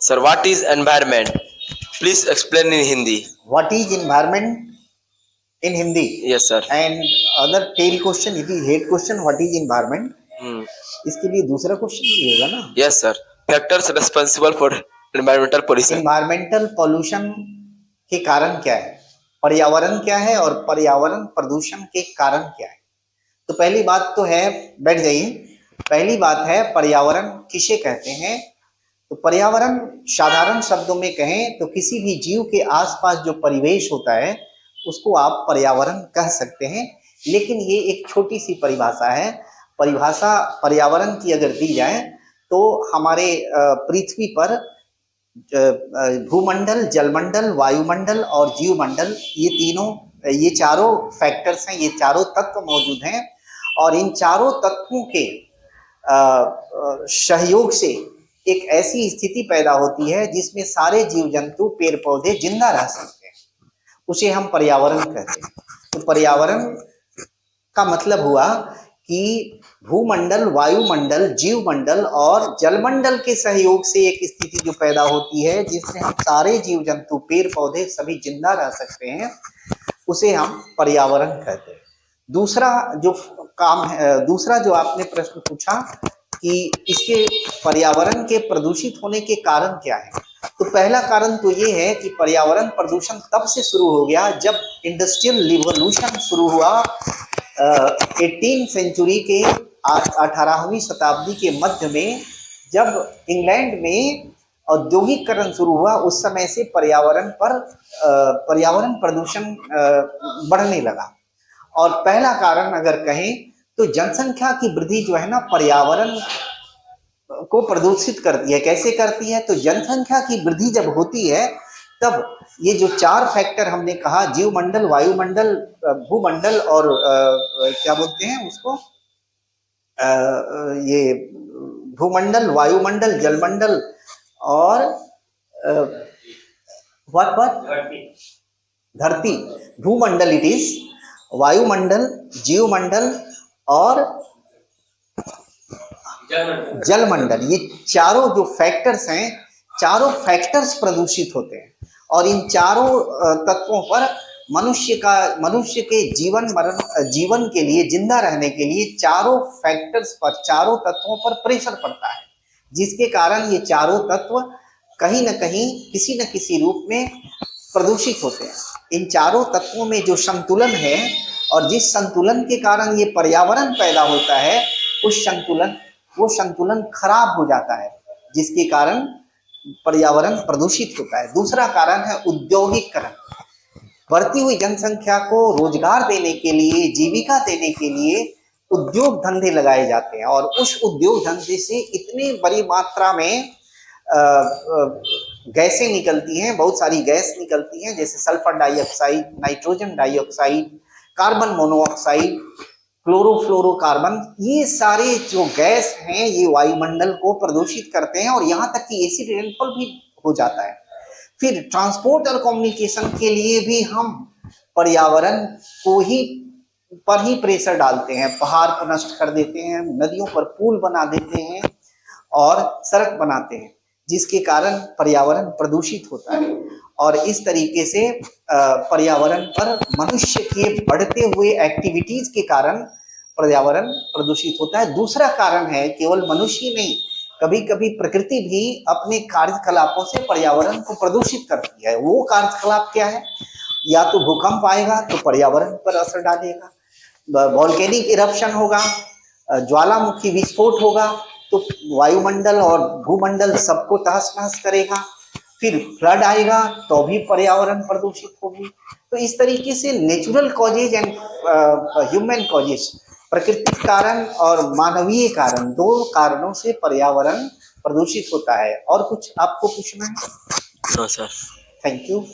Sir, what is environment? Please explain in Hindi. What is environment in Hindi? Yes, sir. And other tail question, it is head question, what is environment? इसके लिए दूसरा question भी होगा ना? Yes, sir. Factors responsible for environmental pollution. Environmental pollution के कारण क्या है, पर्यावरण क्या है और पर्यावरण प्रदूषण के कारण क्या है? तो पहली बात तो है, बैठ जाइए, पहली बात है पर्यावरण किसे कहते हैं? तो पर्यावरण साधारण शब्दों में कहें तो किसी भी जीव के आसपास जो परिवेश होता है उसको आप पर्यावरण कह सकते हैं। लेकिन ये एक छोटी सी परिभाषा है। परिभाषा पर्यावरण की अगर दी जाए तो हमारे पृथ्वी पर भूमंडल, जलमंडल, वायुमंडल और जीवमंडल, ये चारों फैक्टर्स हैं, ये चारों तत्व मौजूद हैं और इन चारों तत्वों के सहयोग से एक ऐसी स्थिति पैदा होती है जिसमें सारे जीव जंतु, पेड़ पौधे जिंदा रह सकते हैं, उसे हम पर्यावरण कहते हैं। तो पर्यावरण का मतलब हुआ कि भूमंडल, वायुमंडल, जीवमंडल और जलमंडल के सहयोग से एक स्थिति जो पैदा होती है जिसमें हम सारे जीव जंतु, पेड़ पौधे सभी जिंदा रह सकते हैं, उसे हम पर्यावरण कहते हैं। दूसरा जो आपने प्रश्न पूछा कि इसके पर्यावरण के प्रदूषित होने के कारण क्या है, तो पहला कारण तो ये है कि पर्यावरण प्रदूषण तब से शुरू हो गया जब इंडस्ट्रियल रिवॉल्यूशन शुरू हुआ 18वीं सेंचुरी के 18वीं शताब्दी के मध्य में, जब इंग्लैंड में औद्योगिकरण शुरू हुआ। उस समय से पर्यावरण प्रदूषण बढ़ने लगा। और पहला कारण अगर कहें तो जनसंख्या की वृद्धि जो है ना, पर्यावरण को प्रदूषित करती है। कैसे करती है? तो जनसंख्या की वृद्धि जब होती है तब ये जो चार फैक्टर हमने कहा, जीवमंडल, वायुमंडल, भूमंडल और क्या बोलते हैं उसको, ये भूमंडल, वायुमंडल, जलमंडल और धरती, भूमंडल इट इज, वायुमंडल, जीवमंडल और जलमंडल, ये चारों जो फैक्टर्स हैं, चारों फैक्टर्स प्रदूषित होते हैं। और इन चारों तत्वों पर मनुष्य के जीवन के लिए, जिंदा रहने के लिए चारों फैक्टर्स पर, चारों तत्वों पर प्रेशर पड़ता है, जिसके कारण ये चारों तत्व कहीं न कहीं, किसी न किसी रूप में प्रदूषित होते हैं। इन चारों तत्वों में जो संतुलन है और जिस संतुलन के कारण ये पर्यावरण पैदा होता है, वो संतुलन खराब हो जाता है, जिसके कारण पर्यावरण प्रदूषित होता है। दूसरा कारण है औद्योगिकरण। बढ़ती हुई जनसंख्या को रोजगार देने के लिए, जीविका देने के लिए उद्योग धंधे लगाए जाते हैं और उस उद्योग धंधे से इतनी बड़ी मात्रा में गैसें निकलती हैं, बहुत सारी गैस निकलती हैं, जैसे sulphur dioxide, nitrogen dioxide, carbon monoxide, chlorofluorocarbon. ये सारे जो गैस हैं ये वायुमंडल को प्रदूषित करते हैं और यहाँ तक कि एसिड रेनफॉल भी हो जाता है। फिर ट्रांसपोर्ट और कम्युनिकेशन के लिए भी हम पर्यावरण को पर ही प्रेशर डालते हैं। पहाड़ को नष्ट कर देते हैं, नदियों पर पुल बना देते हैं और सड़क बनाते हैं, जिसके कारण पर्यावरण प्रदूषित होता है। और इस तरीके से पर्यावरण पर मनुष्य के बढ़ते हुए एक्टिविटीज के कारण पर्यावरण प्रदूषित होता है। दूसरा कारण है, केवल मनुष्य नहीं, कभी कभी प्रकृति भी अपने कार्यकलापों से पर्यावरण को प्रदूषित करती है। वो कार्यकलाप क्या है? या तो भूकंप आएगा तो पर्यावरण पर असर डालेगा, वोल्केनिक इरप्शन होगा, ज्वालामुखी विस्फोट होगा तो वायुमंडल और भूमंडल सबको तहस नहस करेगा। फिर फ्लड आएगा तो भी पर्यावरण प्रदूषित होगी। तो इस तरीके से natural causes and human causes, प्राकृतिक कारण और मानवीय कारण, दो कारणों से पर्यावरण प्रदूषित होता है। और कुछ आपको पूछना है? No sir, thank you.